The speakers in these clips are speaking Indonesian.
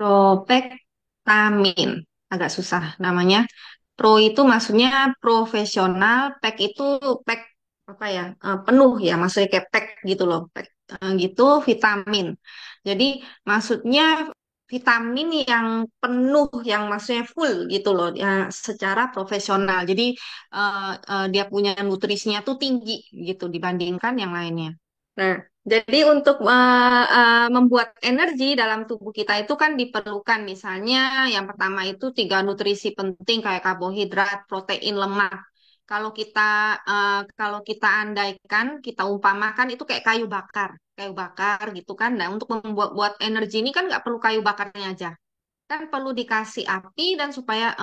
Propektamin. Agak susah namanya. Pro itu maksudnya profesional, pek itu pek apa ya? Penuh ya, maksudnya kayak pek gitu loh. Pek gitu vitamin. Jadi maksudnya vitamin yang penuh, yang maksudnya full gitu loh, ya, secara profesional. Jadi dia punya nutrisinya tuh tinggi gitu dibandingkan yang lainnya. Nah, jadi untuk membuat energi dalam tubuh kita itu kan diperlukan misalnya yang pertama itu tiga nutrisi penting kayak karbohidrat, protein, lemak. Kalau kita andaikan, kita umpamakan itu kayak kayu bakar gitu kan. Nah, untuk membuat buat energi ini kan nggak perlu kayu bakarnya aja, kan perlu dikasih api dan supaya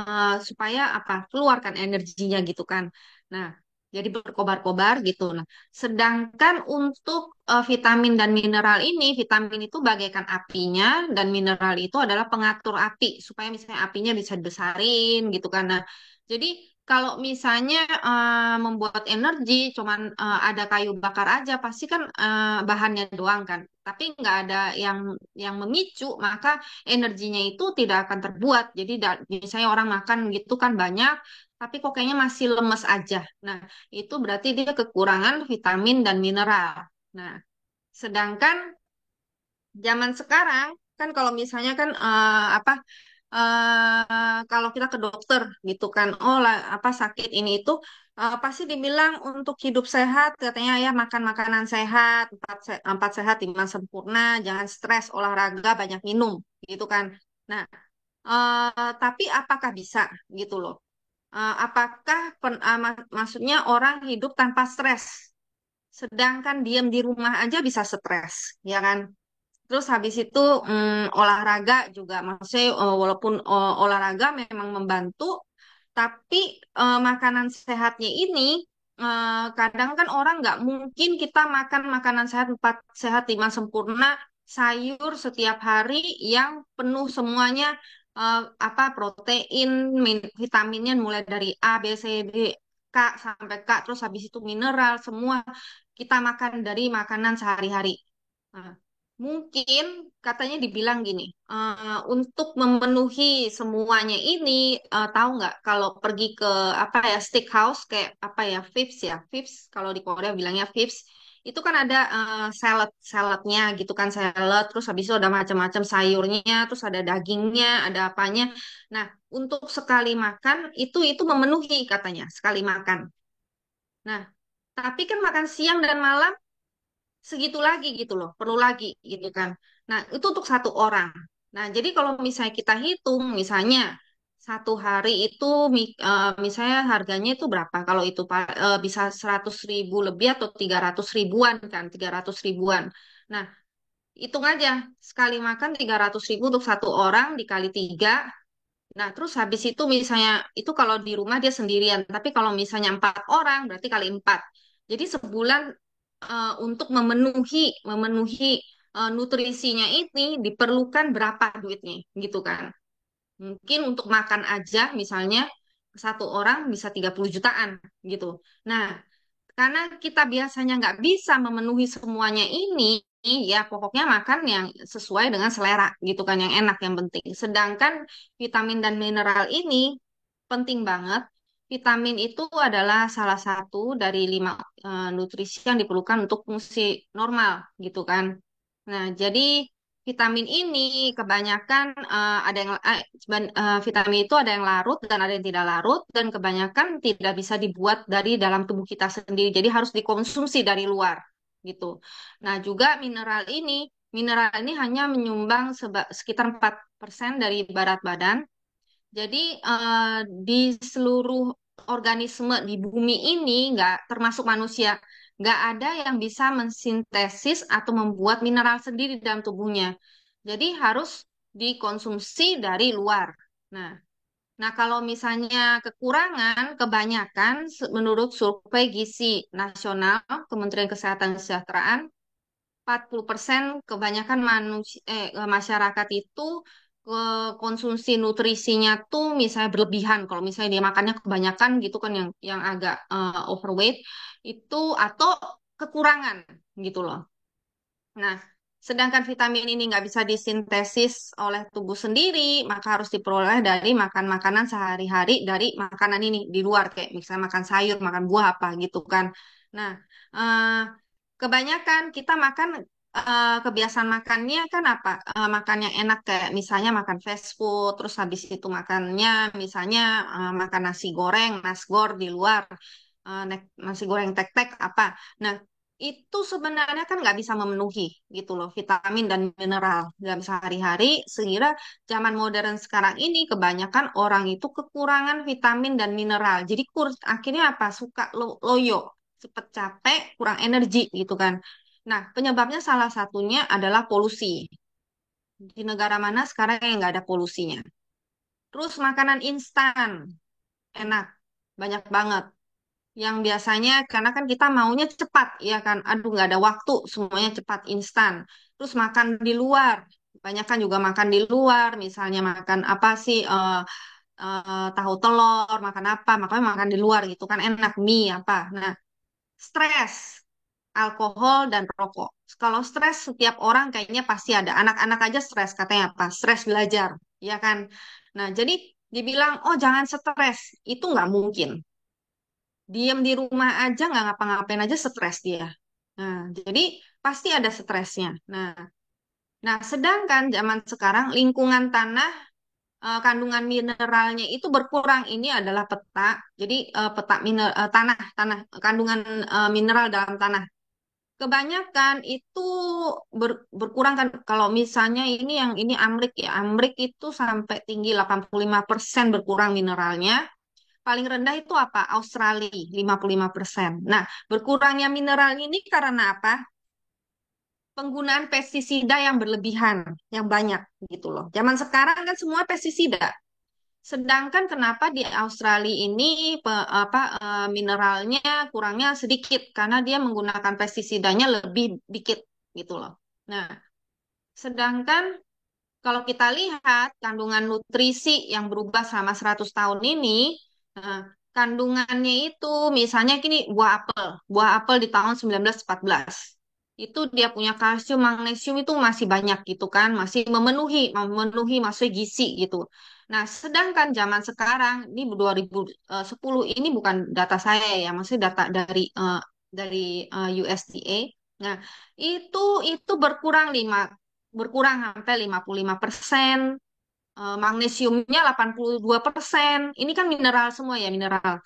apa keluarkan energinya gitu kan. Nah, jadi berkobar-kobar gitu. Nah, sedangkan untuk vitamin dan mineral ini, vitamin itu bagaikan apinya dan mineral itu adalah pengatur api supaya misalnya apinya bisa dibesarin gitu kan. Nah, jadi kalau misalnya membuat energi cuman ada kayu bakar aja pasti kan bahannya doang kan. Tapi nggak ada yang memicu, maka energinya itu tidak akan terbuat. Jadi misalnya orang makan gitu kan banyak, tapi kok kayaknya masih lemes aja. Nah, itu berarti dia kekurangan vitamin dan mineral. Nah, sedangkan zaman sekarang kan kalau misalnya kan kalau kita ke dokter gitu kan, oh lah, apa sakit ini itu pasti dibilang untuk hidup sehat katanya ya makan makanan sehat, empat sehat lima sempurna, jangan stres, olahraga, banyak minum gitu kan. Nah, tapi apakah bisa gitu loh? Apakah maksudnya orang hidup tanpa stres? Sedangkan diam di rumah aja bisa stres, ya kan? Terus habis itu olahraga juga, maksudnya walaupun olahraga memang membantu, tapi makanan sehatnya ini kadang kan orang nggak mungkin kita makan makanan sehat empat sehat lima sempurna sayur setiap hari yang penuh semuanya apa protein, vitaminnya mulai dari A, B, C, D, K sampai K, terus habis itu mineral semua kita makan dari makanan sehari-hari. Nah, mungkin katanya dibilang gini, untuk memenuhi semuanya ini, tahu nggak kalau pergi ke apa ya steakhouse kayak apa ya Vips ya, Vips kalau di Korea bilangnya Vips, itu kan ada saladnya gitu kan salad, terus habis itu ada macam-macam sayurnya, terus ada dagingnya, ada apanya. Nah, untuk sekali makan itu memenuhi katanya sekali makan. Nah, tapi kan makan siang dan malam segitu lagi gitu loh, perlu lagi gitu kan. Nah, itu untuk satu orang. Nah, jadi kalau misalnya kita hitung, misalnya satu hari itu misalnya harganya itu berapa? Kalau itu bisa 100.000 lebih atau 300 ribuan kan, 300 ribuan. Nah, hitung aja, sekali makan 300 ribu untuk satu orang dikali tiga. Nah, terus habis itu misalnya, itu kalau di rumah dia sendirian, tapi kalau misalnya empat orang, berarti kali empat. Jadi sebulan untuk memenuhi nutrisinya ini diperlukan berapa duitnya gitu kan. Mungkin untuk makan aja misalnya satu orang bisa 30 jutaan gitu. Nah, karena kita biasanya nggak bisa memenuhi semuanya ini, ya pokoknya makan yang sesuai dengan selera gitu kan, yang enak yang penting. Sedangkan vitamin dan mineral ini penting banget. Vitamin itu adalah salah satu dari lima nutrisi yang diperlukan untuk fungsi normal gitu kan. Nah, jadi vitamin ini kebanyakan ada yang vitamin itu ada yang larut dan ada yang tidak larut dan kebanyakan tidak bisa dibuat dari dalam tubuh kita sendiri. Jadi harus dikonsumsi dari luar gitu. Nah, juga mineral ini hanya menyumbang sekitar 4% dari berat badan. Jadi di seluruh organisme di bumi ini nggak termasuk manusia, nggak ada yang bisa mensintesis atau membuat mineral sendiri dalam tubuhnya. Jadi harus dikonsumsi dari luar. Nah, nah kalau misalnya kekurangan, kebanyakan menurut survei Gizi Nasional Kementerian Kesehatan dan Kesejahteraan 40% kebanyakan masyarakat itu konsumsi nutrisinya tuh misalnya berlebihan. Kalau misalnya dia makannya kebanyakan gitu kan yang agak overweight itu atau kekurangan gitu loh. Nah, Sedangkan vitamin ini nggak bisa disintesis oleh tubuh sendiri, maka harus diperoleh dari makan makanan sehari-hari dari makanan ini di luar, kayak misalnya makan sayur, makan buah apa gitu kan. Nah, eh, kebanyakan kita makan kebiasaan makannya kan apa? Makan yang enak kayak misalnya makan fast food, terus habis itu makannya misalnya makan nasi goreng, nasgor di luar, nasi goreng tek-tek apa. Nah, itu sebenarnya kan nggak bisa memenuhi gitu loh vitamin dan mineral dalam sehari-hari. Sehingga zaman modern sekarang ini kebanyakan orang itu kekurangan vitamin dan mineral. Jadi akhirnya apa? Suka loyo, cepet capek, kurang energi gitu kan. Nah, penyebabnya salah satunya adalah polusi. Di negara mana sekarang yang nggak ada polusinya? Terus makanan instan, enak, banyak banget. Yang biasanya karena kan kita maunya cepat, ya kan? Aduh, nggak ada waktu, semuanya cepat, instan. Terus makan di luar, banyak kan juga makan di luar, misalnya makan apa sih? Tahu telur, makan apa? Makanya makan di luar gitu kan enak, mie apa. Nah, stres, alkohol dan rokok. Kalau stres setiap orang kayaknya pasti ada. Anak-anak aja stres katanya apa? Stres belajar, ya kan? Nah, jadi dibilang, oh jangan stres. Itu nggak mungkin. Diam di rumah aja nggak ngapa-ngapain aja stres dia. Nah, jadi pasti ada stresnya. Nah, sedangkan zaman sekarang lingkungan tanah kandungan mineralnya itu berkurang. Ini adalah peta. Jadi peta tanah kandungan mineral dalam tanah. Kebanyakan itu berkurang kan kalau misalnya ini Amrik ya. Amrik itu sampai tinggi 85% berkurang mineralnya. Paling rendah itu apa? Australia 55%. Nah, berkurangnya mineral ini karena apa? Penggunaan pestisida yang berlebihan, yang banyak gitu loh. Zaman sekarang kan semua pestisida. Sedangkan kenapa di Australia ini mineralnya kurangnya sedikit karena dia menggunakan pestisidanya lebih dikit gitu loh. Nah, sedangkan kalau kita lihat kandungan nutrisi yang berubah selama 100 tahun ini, nah, kandungannya itu misalnya gini, buah apel di tahun 1914. Itu dia punya kalsium, magnesium itu masih banyak gitu kan, masih memenuhi maksudnya gizi gitu. Nah, sedangkan zaman sekarang ini 2010 ini bukan data saya ya, maksudnya data dari USDA. Nah, itu itu berkurang sampai 55%, magnesiumnya 82%. Ini kan mineral semua ya, mineral.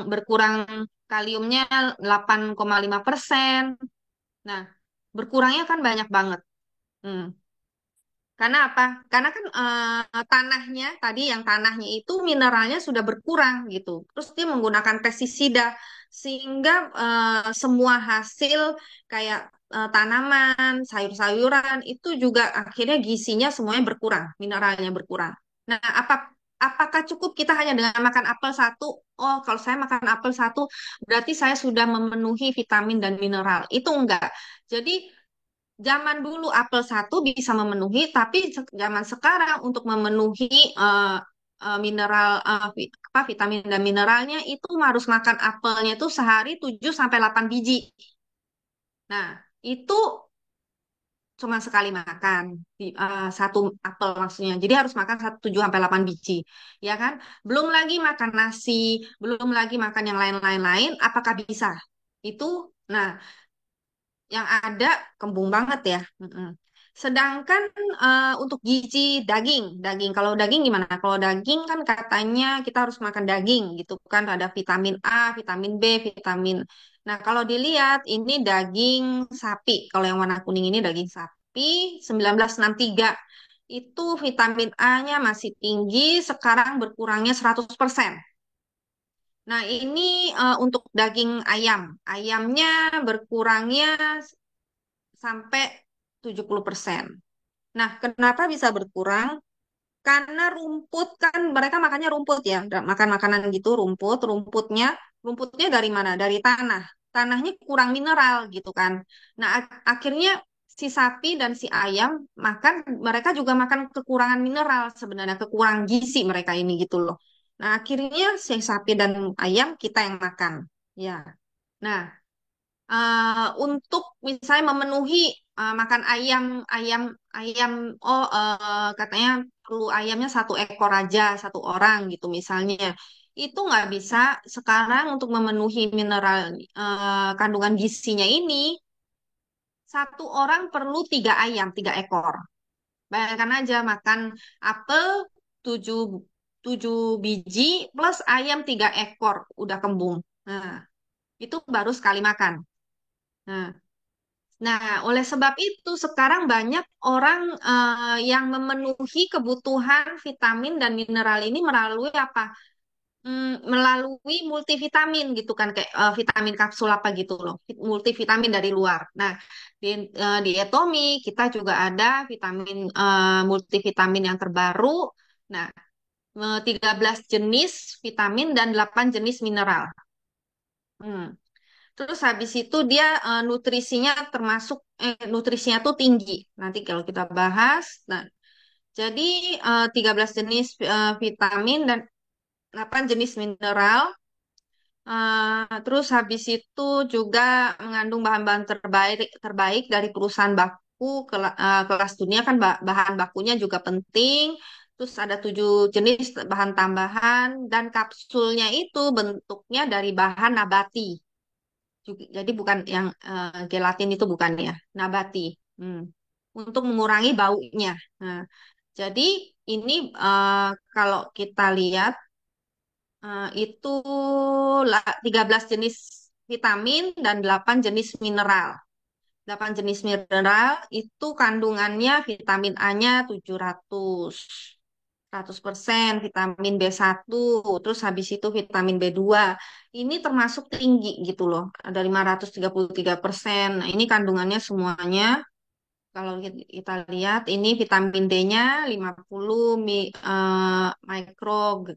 Berkurang kaliumnya 8,5%. Nah, berkurangnya kan banyak banget. Hmm. Karena apa? Karena kan tanahnya tadi yang tanahnya itu mineralnya sudah berkurang gitu. Terus dia menggunakan pestisida sehingga semua hasil kayak tanaman, sayur-sayuran itu juga akhirnya gizinya semuanya berkurang, mineralnya berkurang. Nah, apakah cukup kita hanya dengan makan apel satu? Oh, kalau saya makan apel satu berarti saya sudah memenuhi vitamin dan mineral. Itu enggak. Jadi zaman dulu apel satu bisa memenuhi, tapi zaman sekarang untuk memenuhi mineral, vitamin dan mineralnya itu harus makan apelnya itu sehari 7 sampai 8 biji. Nah, itu cuma sekali makan satu apel maksudnya. Jadi harus makan 7 sampai 8 biji, ya kan? Belum lagi makan nasi, belum lagi makan yang lain-lain, apakah bisa? Itu nah yang ada kembung banget ya. Mm-mm. Sedangkan untuk gizi daging. Kalau daging gimana? Kalau daging kan katanya kita harus makan daging gitu kan. Ada vitamin A, vitamin B, vitamin. Nah, kalau dilihat ini daging sapi. Kalau yang warna kuning ini daging sapi 1963. Itu vitamin A-nya masih tinggi, sekarang berkurangnya 100%. Nah, ini untuk daging ayam. Ayamnya berkurangnya sampai 70%. Nah, kenapa bisa berkurang? Karena rumput kan mereka makannya rumput ya, makan makanan gitu rumput, rumputnya dari mana? Dari tanah. Tanahnya kurang mineral gitu kan. Nah, akhirnya si sapi dan si ayam makan mereka juga makan kekurangan mineral sebenarnya, kekurangan gizi mereka ini gitu loh. Nah, akhirnya si sapi dan ayam kita yang makan. Ya. Nah, untuk misalnya memenuhi makan ayam, ayam, ayam. Oh, katanya perlu ayamnya 1 ekor aja, 1 orang gitu misalnya. Itu nggak bisa sekarang untuk memenuhi mineral kandungan gizinya ini. 1 orang perlu 3 ayam, 3 ekor. Bayangkan aja makan apel 7 7 biji plus ayam 3 ekor udah kembung. Nah, itu baru sekali makan. Nah, nah, oleh sebab itu sekarang banyak orang yang memenuhi kebutuhan vitamin dan mineral ini melalui apa? Melalui multivitamin gitu kan, kayak vitamin kapsul apa gitu loh, multivitamin dari luar. Nah, di Atomy kita juga ada vitamin multivitamin yang terbaru. Nah, 13 jenis vitamin dan 8 jenis mineral. Hmm. Terus habis itu dia nutrisinya termasuk nutrisinya tuh tinggi. Nanti kalau kita bahas. Nah, jadi 13 jenis vitamin dan 8 jenis mineral. Terus habis itu juga mengandung bahan-bahan terbaik terbaik dari perusahaan baku kelas dunia kan, bahan bakunya juga penting. Terus ada 7 jenis bahan tambahan dan kapsulnya itu bentuknya dari bahan nabati. Jadi bukan yang gelatin itu bukan ya, nabati. Hmm. Untuk mengurangi baunya. Nah, jadi ini kalau kita lihat itu 13 jenis vitamin dan 8 jenis mineral. 8 jenis mineral itu kandungannya vitamin A-nya 100% vitamin B1, terus habis itu vitamin B2. Ini termasuk tinggi gitu loh, ada 533%. Nah, ini kandungannya semuanya. Kalau kita lihat ini vitamin D-nya 50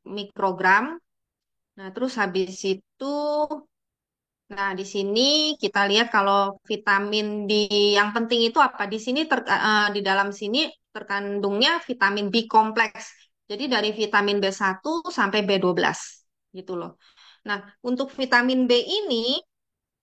mikrogram. Nah, terus habis itu, nah di sini kita lihat kalau vitamin D yang penting itu apa? Di sini di dalam sini terkandungnya vitamin B kompleks. Jadi dari vitamin B1 sampai B12 gitu loh. Nah, untuk vitamin B ini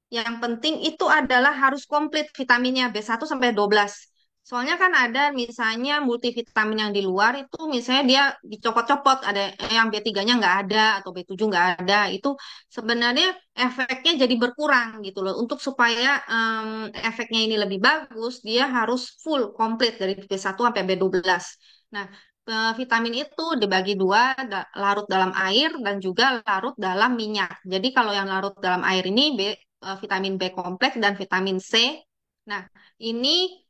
yang penting itu adalah harus komplit vitaminnya B1 sampai 12. Soalnya kan ada misalnya multivitamin yang di luar itu misalnya dia dicopot-copot, ada yang B3-nya nggak ada atau B7 nggak ada. Itu sebenarnya efeknya jadi berkurang gitu loh. Untuk supaya efeknya ini lebih bagus, dia harus full komplit dari B1 sampai B12. Nah, vitamin itu dibagi dua, larut dalam air dan juga larut dalam minyak. Jadi kalau yang larut dalam air ini vitamin B kompleks dan vitamin C. Nah, ini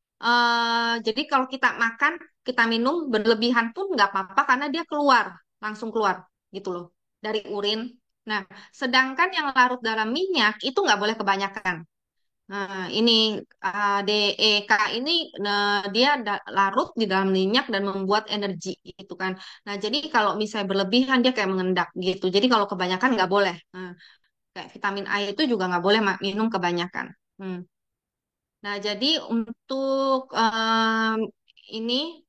jadi kalau kita makan, kita minum berlebihan pun nggak apa-apa karena dia keluar, langsung keluar gitu loh dari urin. Nah, sedangkan yang larut dalam minyak itu nggak boleh kebanyakan. Nah, ini DEK ini dia larut di dalam minyak dan membuat energi gitu kan. Nah, jadi kalau misalnya berlebihan dia kayak mengendak gitu. Jadi kalau kebanyakan nggak boleh. Nah, kayak vitamin A itu juga nggak boleh minum kebanyakan. Hmm. Nah, jadi untuk ini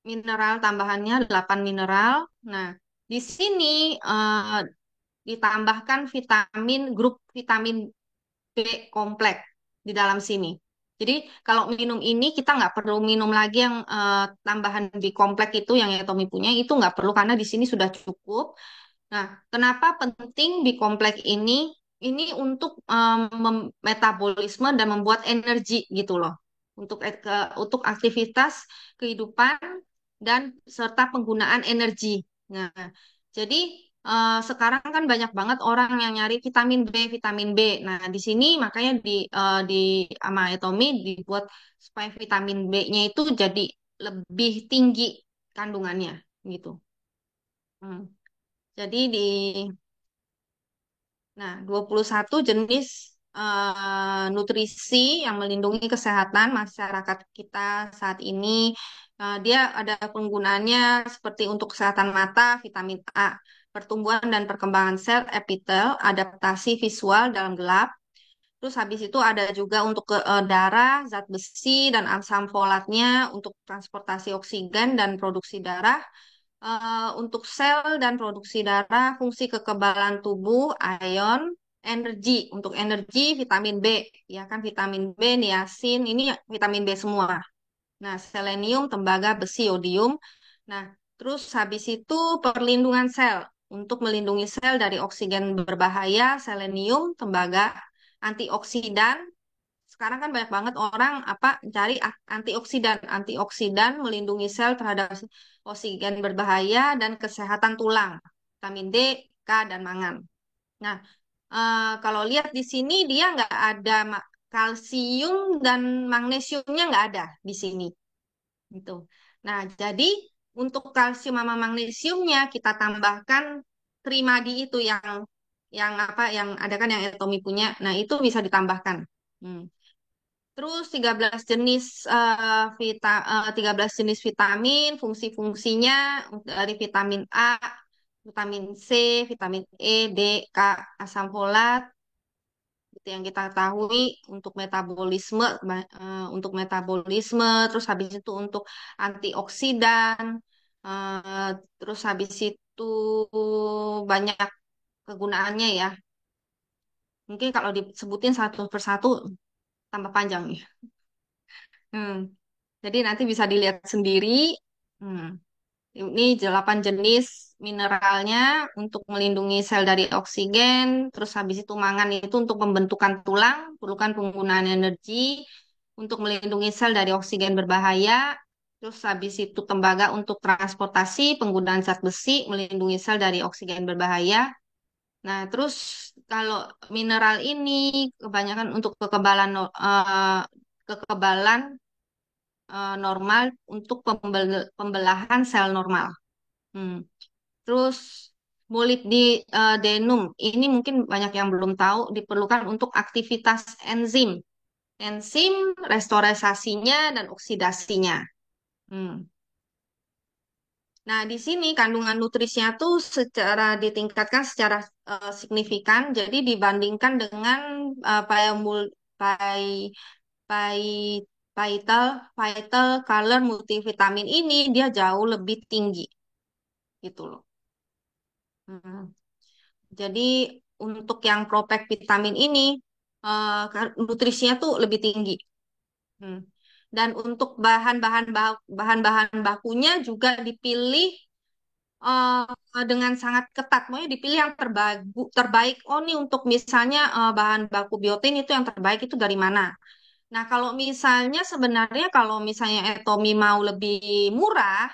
mineral tambahannya 8 mineral. Nah, di sini ditambahkan grup vitamin B kompleks di dalam sini. Jadi kalau minum ini kita nggak perlu minum lagi yang tambahan B kompleks itu yang Tommy punya itu nggak perlu karena di sini sudah cukup. Nah, kenapa penting bikompleks ini? Ini untuk metabolisme dan membuat energi gitu loh. Untuk aktivitas kehidupan dan serta penggunaan energi. Nah, jadi sekarang kan banyak banget orang yang nyari vitamin B, vitamin B. Nah, di sini makanya di sama Atomy dibuat supaya vitamin B-nya itu jadi lebih tinggi kandungannya gitu. Hmm. Jadi nah, 21 jenis nutrisi yang melindungi kesehatan masyarakat kita saat ini. Dia ada penggunaannya seperti untuk kesehatan mata, vitamin A, pertumbuhan dan perkembangan sel epitel, adaptasi visual dalam gelap. Terus habis itu ada juga untuk darah, zat besi dan asam folatnya, untuk transportasi oksigen dan produksi darah, untuk sel dan produksi darah, fungsi kekebalan tubuh, ion. energi. Untuk energi vitamin B, ya kan vitamin B, niacin, ini vitamin B semua. Nah, selenium, tembaga, besi, yodium. Nah, terus habis itu perlindungan sel. Untuk melindungi sel dari oksigen berbahaya, selenium, tembaga, antioksidan. Sekarang kan banyak banget orang apa cari antioksidan. Antioksidan melindungi sel terhadap oksigen berbahaya dan kesehatan tulang. Vitamin D, K, dan mangan. Nah, kalau lihat di sini dia nggak ada kalsium dan magnesiumnya nggak ada di sini gitu. Nah, jadi untuk kalsium sama magnesiumnya kita tambahkan Trimadi itu yang apa yang ada kan yang Etomi punya. Nah, itu bisa ditambahkan. Hmm. Terus 13 jenis 13 jenis vitamin, fungsi-fungsinya dari vitamin A, vitamin C, vitamin E, D, K, asam folat, itu yang kita ketahui untuk metabolisme, terus habis itu untuk antioksidan, terus habis itu banyak kegunaannya ya. Mungkin kalau disebutin satu persatu tambah panjang nih. Hmm. Jadi nanti bisa dilihat sendiri. Hmm. Ini 8 jenis mineralnya untuk melindungi sel dari oksigen. Terus habis itu mangan itu untuk pembentukan tulang, perlukan penggunaan energi untuk melindungi sel dari oksigen berbahaya. Terus habis itu tembaga untuk transportasi, penggunaan zat besi, melindungi sel dari oksigen berbahaya. Nah, terus kalau mineral ini kebanyakan untuk kekebalan normal untuk pembelahan sel normal. Hmm. Terus molybdenum ini mungkin banyak yang belum tahu diperlukan untuk aktivitas enzim, enzim restorisasinya dan oksidasinya. Hmm. Nah, di sini kandungan nutrisinya tuh secara ditingkatkan secara signifikan. Jadi dibandingkan dengan payamul, pay, pay, vital, vital color multivitamin ini dia jauh lebih tinggi gitu loh. Hmm. Jadi untuk yang propek vitamin ini nutrisinya tuh lebih tinggi. Hmm. Dan untuk bahan-bahan bakunya juga dipilih dengan sangat ketat. Maunya dipilih yang terbaik. Oh nih untuk misalnya bahan baku biotin itu yang terbaik itu dari mana? Nah kalau misalnya sebenarnya kalau misalnya Etomi mau lebih murah,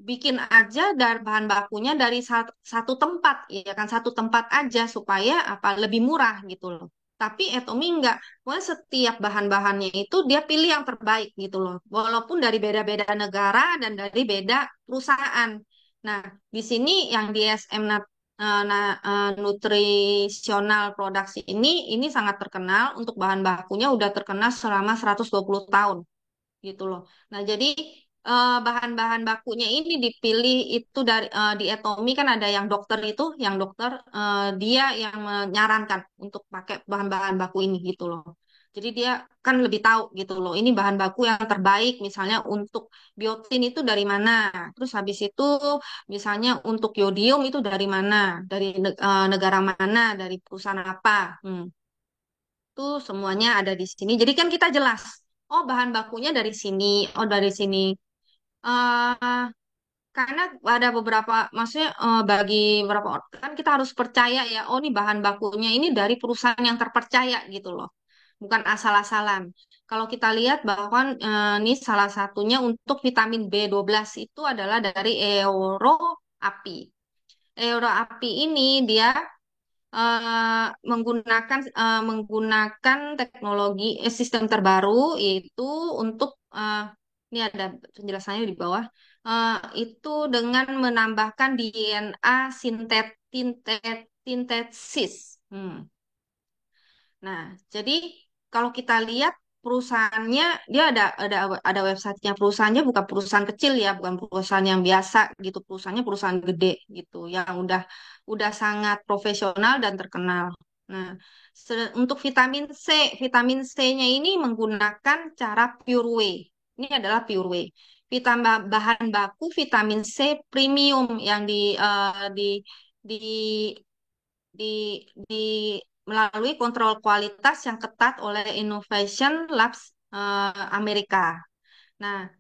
bikin aja dari bahan bakunya dari satu tempat, ya kan satu tempat aja supaya apa lebih murah gitu loh. Tapi Etomi enggak, pokoknya setiap bahan-bahannya itu dia pilih yang terbaik gitu loh. Walaupun dari beda-beda negara dan dari beda perusahaan. Nah, di sini yang DSM Nutritional Products ini sangat terkenal untuk bahan bakunya udah terkenal selama 120 tahun gitu loh. Nah, jadi bahan-bahan bakunya ini dipilih itu dari di Etomi kan ada yang dokter itu, yang dokter dia yang menyarankan untuk pakai bahan-bahan baku ini gitu loh. Jadi dia kan lebih tahu gitu loh. Ini bahan baku yang terbaik misalnya untuk biotin itu dari mana. Terus habis itu misalnya untuk yodium itu dari mana, dari negara mana, dari perusahaan apa. Itu semuanya ada di sini. Jadi kan kita jelas. Oh, bahan bakunya dari sini. Oh, dari sini. eh karena ada beberapa, maksudnya bagi beberapa orang, kan kita harus percaya ya, oh ini bahan bakunya ini dari perusahaan yang terpercaya gitu loh. Bukan asal-asalan. Kalau kita lihat bahwa ini salah satunya untuk vitamin B12 itu adalah dari Euroapi. Euroapi ini dia menggunakan teknologi sistem terbaru yaitu untuk ini ada penjelasannya di bawah itu dengan menambahkan DNA sintesis. Nah, jadi kalau kita lihat perusahaannya dia ada websitenya perusahaannya bukan perusahaan kecil ya, bukan perusahaan yang biasa gitu, perusahaannya perusahaan gede gitu yang udah sangat profesional dan terkenal. Nah, untuk vitamin C-nya ini menggunakan cara pure whey. Ini adalah pure whey. Bahan baku vitamin C premium yang di di di melalui kontrol kualitas yang ketat oleh Innovation Labs Amerika. Nah,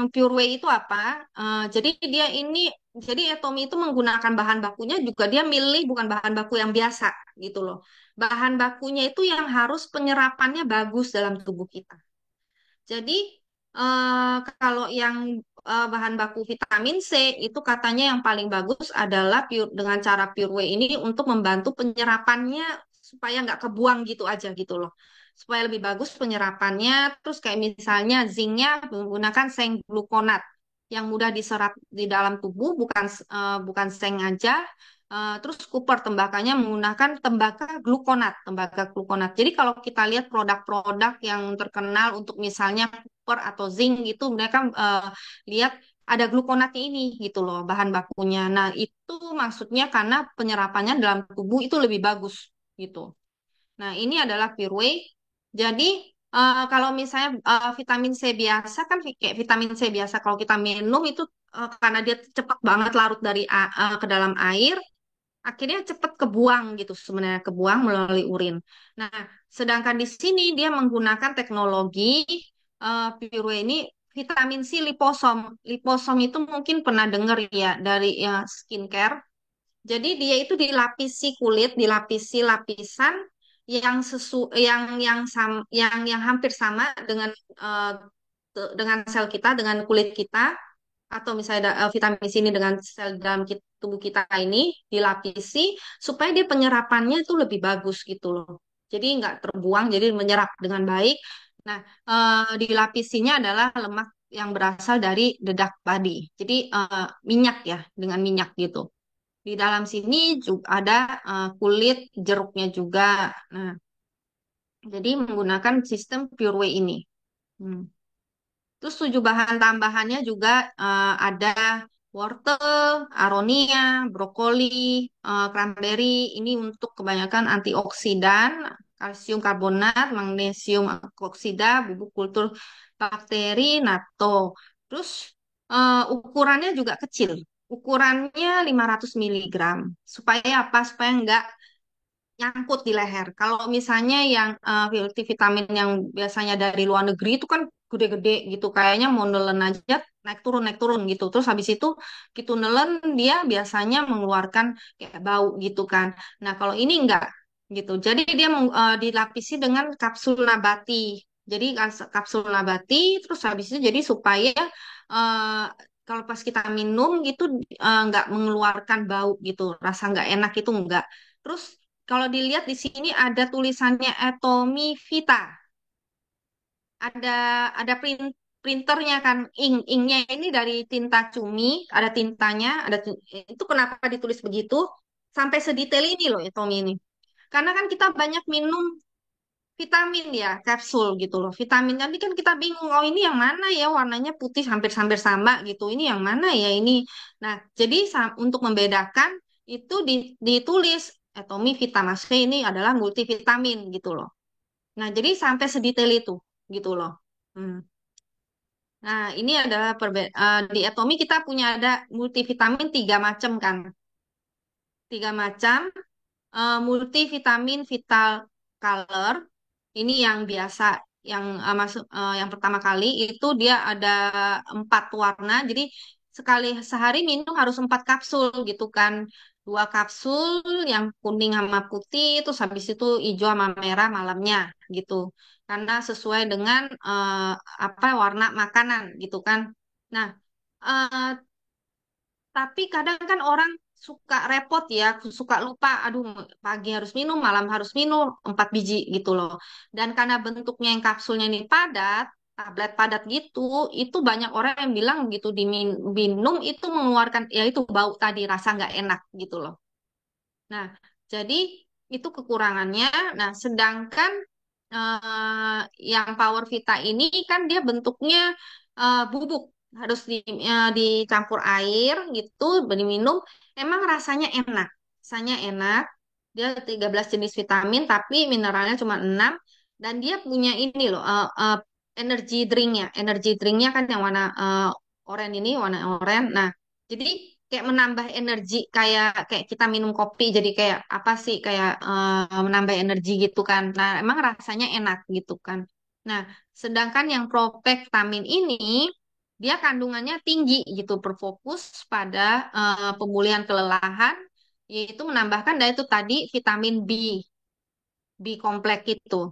Pure Whey itu apa? Jadi dia ini, jadi Atomy itu menggunakan bahan bakunya juga dia milih bukan bahan baku yang biasa gitu loh. Bahan bakunya itu yang harus penyerapannya bagus dalam tubuh kita. Jadi kalau yang bahan baku vitamin C itu katanya yang paling bagus adalah pure, dengan cara Pure Whey ini untuk membantu penyerapannya supaya nggak kebuang gitu aja gitu loh. Supaya lebih bagus penyerapannya. Terus kayak misalnya zincnya menggunakan seng glukonat yang mudah diserap di dalam tubuh, bukan seng aja. Terus Cooper tembakannya menggunakan tembaga glukonat. Jadi kalau kita lihat produk-produk yang terkenal untuk misalnya Cooper atau zinc itu mereka lihat ada glukonatnya ini gitu loh bahan bakunya. Nah, itu maksudnya karena penyerapannya dalam tubuh itu lebih bagus gitu. Nah, ini adalah Pure Whey. Jadi kalau misalnya vitamin C biasa kan kayak vitamin C biasa kalau kita minum itu karena dia cepat banget larut ke dalam air, akhirnya cepat kebuang gitu sebenarnya kebuang melalui urin. Nah, sedangkan di sini dia menggunakan teknologi Pure Whey ini vitamin C liposom. Liposom itu mungkin pernah dengar ya dari ya, skincare. Jadi dia itu dilapisi kulit, dilapisi lapisan yang hampir sama dengan eh, dengan sel kita, dengan kulit kita, atau misalnya vitamin C ini dengan sel dalam tubuh kita ini dilapisi supaya dia penyerapannya itu lebih bagus gitu loh. Jadi nggak terbuang, jadi menyerap dengan baik. Nah, dilapisinya adalah lemak yang berasal dari dedak padi. Jadi minyak ya, dengan minyak gitu. Di dalam sini juga ada kulit jeruknya juga. Nah, jadi menggunakan sistem Pure Whey ini. Hmm. Terus 7 bahan tambahannya juga ada wortel, aronia, brokoli, cranberry. Ini untuk kebanyakan antioksidan, kalsium karbonat, magnesium oksida, bubuk kultur bakteri, natto. Terus ukurannya juga kecil. Ukurannya 500 miligram. Supaya apa? Supaya enggak nyangkut di leher. Kalau misalnya yang multivitamin yang biasanya dari luar negeri itu kan gede-gede gitu, kayaknya mau nelen aja naik turun gitu. Terus habis itu gitu nelen dia biasanya mengeluarkan kayak bau gitu kan. Nah kalau ini enggak gitu. Jadi dia dilapisi dengan kapsul nabati. Jadi kapsul nabati terus habis itu jadi supaya eh, kalau pas kita minum gitu nggak mengeluarkan bau gitu, rasa nggak enak itu enggak. Terus kalau dilihat di sini ada tulisannya Atomy Vita. Ada printernya kan, inknya ini dari tinta cumi, ada tintanya, itu kenapa ditulis begitu? Sampai sedetail ini loh Atomy ini. Karena kan kita banyak minum vitamin ya, kapsul gitu loh. Vitamin nanti kan kita bingung, oh ini yang mana ya warnanya putih hampir-hampir sama gitu. Ini yang mana ya ini. Nah, jadi untuk membedakan itu ditulis Atomy Vita maksudnya ini adalah multivitamin gitu loh. Nah, jadi sampai sedetail itu gitu loh. Hmm. Nah, ini adalah di Atomy kita punya ada multivitamin 3 macam kan. 3 macam multivitamin Vital Color. Ini yang biasa, yang pertama kali itu dia ada 4 warna. Jadi sehari minum harus 4 kapsul gitu kan. 2 kapsul yang kuning sama putih, terus habis itu hijau sama merah malamnya gitu. Karena sesuai dengan apa warna makanan gitu kan. Nah, eh, tapi kadang kan orang suka repot ya, suka lupa, aduh pagi harus minum, malam harus minum 4 biji gitu loh. Dan karena bentuknya yang kapsulnya ini padat, tablet padat gitu, itu banyak orang yang bilang gitu diminum itu mengeluarkan, ya itu bau tadi, rasa nggak enak gitu loh. Nah, jadi itu kekurangannya. Nah, sedangkan eh, yang Power Vita ini kan dia bentuknya bubuk, harus dicampur air gitu, diminum. Emang rasanya enak, rasanya enak. Dia 13 jenis vitamin, tapi mineralnya cuma 6. Dan dia punya ini loh, energy drinknya kan yang warna oranye ini, warna oranye. Nah, jadi kayak menambah energi, kayak kayak kita minum kopi jadi kayak apa sih, kayak menambah energi gitu kan. Nah, emang rasanya enak gitu kan. Nah, sedangkan yang Propektamin ini dia kandungannya tinggi gitu, berfokus pada pemulihan kelelahan, yaitu menambahkan dari itu tadi vitamin B kompleks itu.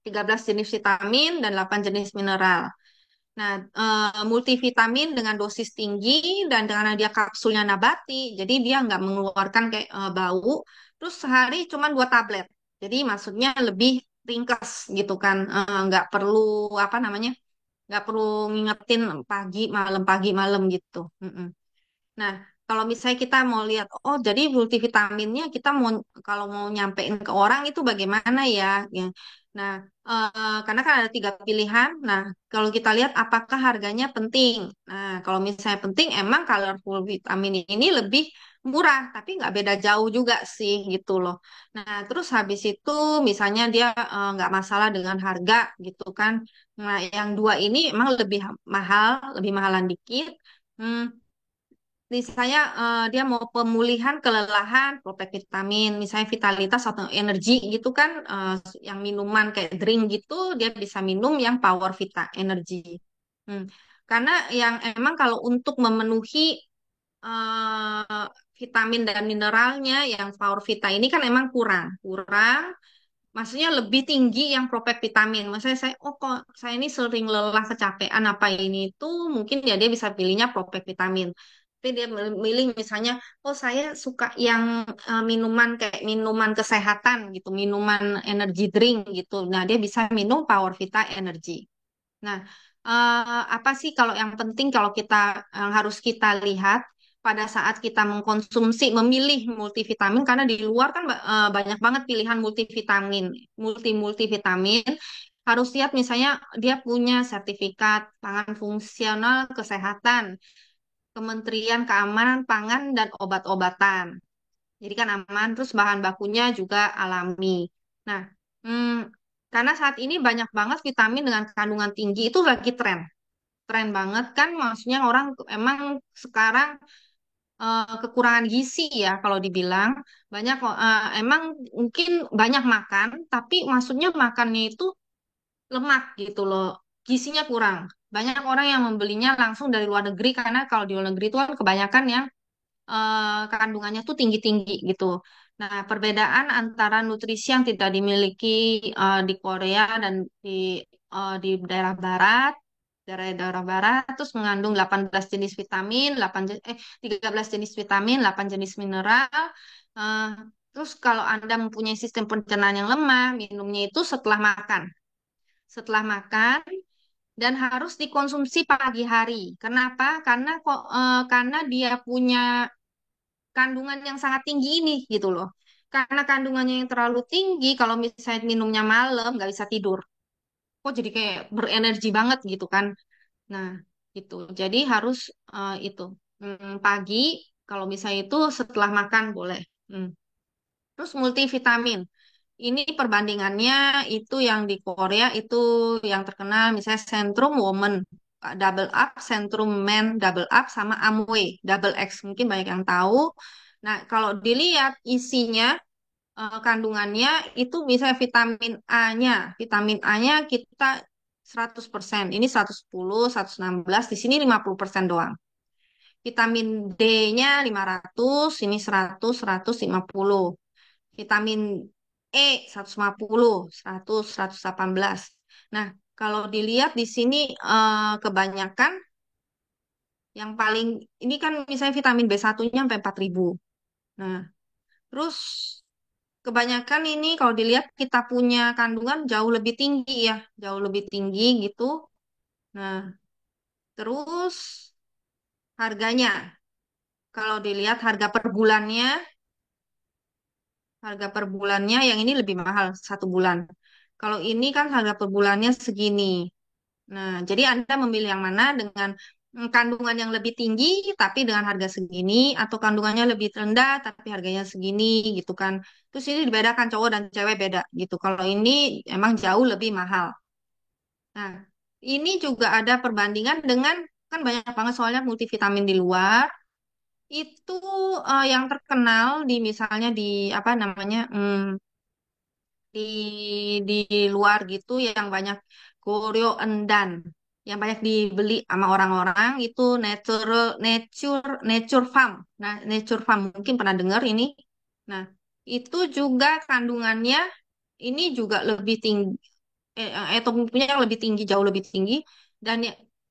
13 jenis vitamin dan 8 jenis mineral. Nah, multivitamin dengan dosis tinggi dan karena dia kapsulnya nabati, jadi dia nggak mengeluarkan kayak bau. Terus sehari cuma 2 tablet. Jadi maksudnya lebih ringkas gitu kan. Nggak perlu apa namanya, nggak perlu ngingetin pagi malam gitu. Mm-mm. Nah, kalau misalnya kita mau lihat, oh jadi multivitaminnya kita mau kalau mau nyampein ke orang itu bagaimana ya? Ya. Nah, karena kan ada 3 pilihan. Nah, kalau kita lihat apakah harganya penting. Nah, kalau misalnya penting, emang colorful vitamin ini lebih murah, tapi nggak beda jauh juga sih gitu loh. Nah, terus habis itu misalnya dia nggak masalah dengan harga gitu kan. Nah, yang dua ini emang lebih mahalan dikit. Hmm, misalnya dia mau pemulihan kelelahan, protek vitamin, misalnya vitalitas atau energi gitu kan, yang minuman kayak drink gitu, dia bisa minum yang power vita energi. Hmm. Karena yang emang kalau untuk memenuhi vitamin dan mineralnya yang power vita ini kan emang kurang. Maksudnya lebih tinggi yang propek vitamin. Maksudnya saya, oh kok saya ini sering lelah, kecapean apa ini itu mungkin ya dia bisa pilihnya propek vitamin. Tapi dia milih misalnya, oh saya suka yang minuman kayak minuman kesehatan gitu, minuman energy drink gitu. Nah dia bisa minum Power Vita Energy. Nah, apa sih kalau yang penting kalau kita yang harus kita lihat pada saat kita mengkonsumsi, memilih multivitamin karena di luar kan banyak banget pilihan multivitamin, multivitamin. Harus lihat misalnya dia punya sertifikat pangan fungsional kesehatan, Kementerian Keamanan Pangan dan Obat-obatan. Jadi kan aman, terus bahan bakunya juga alami. Nah, hmm, karena saat ini banyak banget vitamin dengan kandungan tinggi itu lagi tren banget kan. Maksudnya orang emang sekarang kekurangan gizi ya kalau dibilang banyak emang mungkin banyak makan, tapi maksudnya makannya itu lemak gitu loh, gizinya kurang. Banyak orang yang membelinya langsung dari luar negeri karena kalau di luar negeri itu kan kebanyakan yang kandungannya tuh tinggi-tinggi gitu. Nah, perbedaan antara nutrisi yang tidak dimiliki di Korea dan di daerah barat, daerah-daerah barat terus mengandung 18 jenis vitamin, 13 jenis vitamin, 8 jenis mineral. eh, Terus kalau Anda mempunyai sistem pencernaan yang lemah, minumnya itu setelah makan. Setelah makan dan harus dikonsumsi pagi hari. Kenapa? Karena dia punya kandungan yang sangat tinggi ini gitu loh. Karena kandungannya yang terlalu tinggi, kalau misalnya minumnya malam nggak bisa tidur. Kok jadi kayak berenergi banget gitu kan. Nah, gitu. Jadi harus itu pagi, kalau misalnya itu setelah makan boleh. Hmm. Terus multivitamin. Ini perbandingannya itu yang di Korea itu yang terkenal misalnya Centrum Woman Double Up, Centrum Men Double Up sama Amway Double X. Mungkin banyak yang tahu. Nah, kalau dilihat isinya kandungannya itu misalnya vitamin A-nya. Vitamin A-nya kita 100%. Ini 110, 116, di sini 50% doang. Vitamin D-nya 500, ini 100, 150. Vitamin E 150, 100, 118. Nah, kalau dilihat di sini kebanyakan yang paling ini kan misalnya vitamin B1-nya sampai 4.000. Nah, terus kebanyakan ini kalau dilihat kita punya kandungan jauh lebih tinggi ya, jauh lebih tinggi gitu. Nah, terus harganya, kalau dilihat harga per bulannya yang ini lebih mahal 1 bulan. Kalau ini kan harga per bulannya segini. Nah, jadi Anda memilih yang mana dengan kandungan yang lebih tinggi tapi dengan harga segini atau kandungannya lebih rendah tapi harganya segini gitu kan. Terus ini dibedakan cowok dan cewek beda gitu. Kalau ini emang jauh lebih mahal. Nah, ini juga ada perbandingan dengan kan banyak banget soalnya multivitamin di luar. Itu yang terkenal di misalnya di apa namanya di di luar gitu yang banyak Goryeo Endan yang banyak dibeli sama orang-orang itu nature farm. Nah, nature farm mungkin pernah dengar ini. Nah, itu juga kandungannya ini juga lebih tinggi punya yang lebih tinggi jauh lebih tinggi dan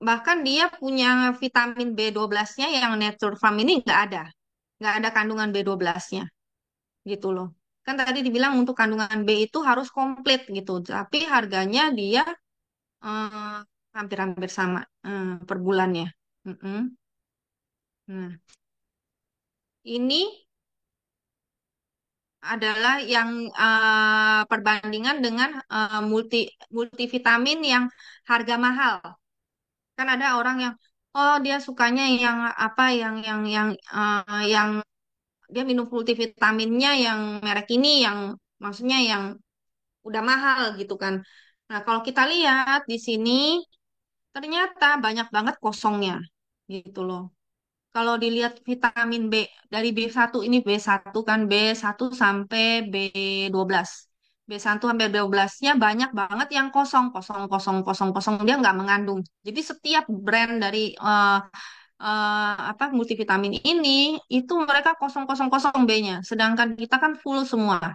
bahkan dia punya vitamin B12-nya yang nature farm ini nggak ada kandungan B12-nya gitu loh. Kan tadi dibilang untuk kandungan B itu harus komplit gitu, tapi harganya dia eh, hampir-hampir sama per bulannya. Mm-mm. Nah, ini adalah yang perbandingan dengan multivitamin yang harga mahal. Kan ada orang yang oh dia sukanya yang apa yang dia minum multivitaminnya yang merek ini yang maksudnya yang udah mahal gitu kan. Nah, kalau kita lihat di sini ternyata banyak banget kosongnya gitu loh. Kalau dilihat vitamin B dari B1 ini B1 kan B1 sampai B12. B1 sampai B12-nya banyak banget yang kosong, kosong, kosong, kosong, kosong. Dia nggak mengandung. Jadi setiap brand dari apa multivitamin ini itu mereka kosong, kosong, kosong B-nya. Sedangkan kita kan full semua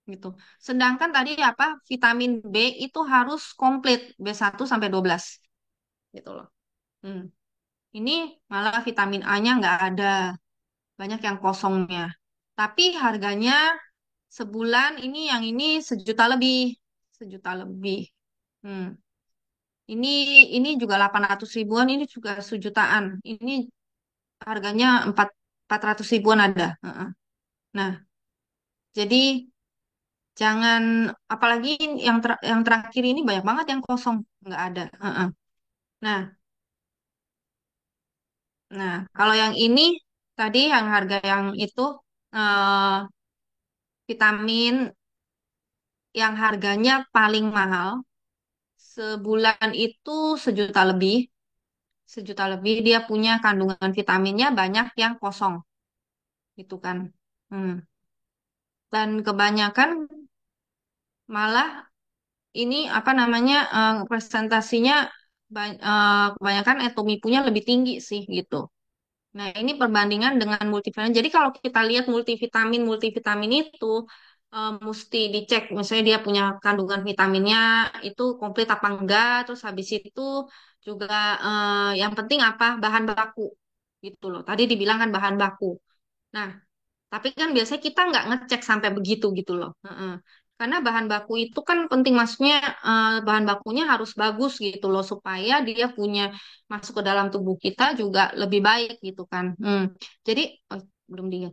gitu. Sedangkan tadi apa vitamin B itu harus komplit B1 sampai 12 gitu loh. Hmm. Ini malah vitamin A-nya nggak ada, banyak yang kosongnya. Tapi harganya sebulan ini yang ini sejuta lebih, sejuta lebih. Hmm. Ini ini juga 800 ribuan, ini juga sejutaan. Ini harganya 400 ribuan ada. Heeh. Nah, jadi jangan apalagi yang terakhir ini banyak banget yang kosong, nggak ada. Heeh. Nah, nah kalau yang ini tadi yang harga yang itu eh, vitamin yang harganya paling mahal sebulan itu sejuta lebih, sejuta lebih dia punya kandungan vitaminnya banyak yang kosong, gitu kan. Hmm. Dan kebanyakan malah ini apa namanya presentasinya kebanyakan etomi punya lebih tinggi sih gitu. Nah, ini perbandingan dengan multivitamin. Jadi kalau kita lihat multivitamin, multivitamin itu mesti dicek. Misalnya dia punya kandungan vitaminnya itu komplit apa enggak. Terus habis itu juga yang penting apa bahan baku gitu loh. Tadi dibilang kan bahan baku. Nah, tapi kan biasanya kita nggak ngecek sampai begitu gitu loh. Heeh. Karena bahan baku itu kan penting, maksudnya bahan bakunya harus bagus gitu loh supaya dia punya masuk ke dalam tubuh kita juga lebih baik gitu kan. Jadi belum dia.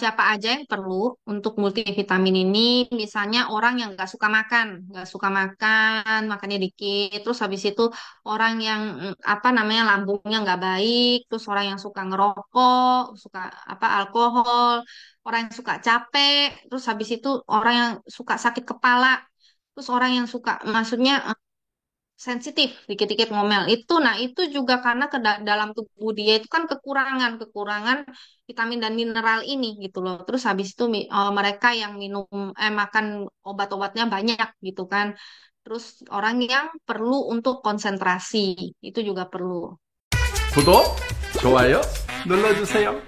Siapa aja yang perlu untuk multivitamin ini? Misalnya orang yang nggak suka makan, makannya dikit. Terus habis itu orang yang apa namanya lambungnya nggak baik, terus orang yang suka ngerokok, suka apa alkohol, orang yang suka capek, terus habis itu orang yang suka sakit kepala, terus orang yang suka maksudnya sensitif dikit-dikit ngomel itu, nah itu juga karena dalam tubuh dia itu kan kekurangan kekurangan vitamin dan mineral ini gitu loh. Terus habis itu mereka yang minum makan obat-obatnya banyak gitu kan. Terus orang yang perlu untuk konsentrasi itu juga perlu. 구독, 좋아요 눌러주세요.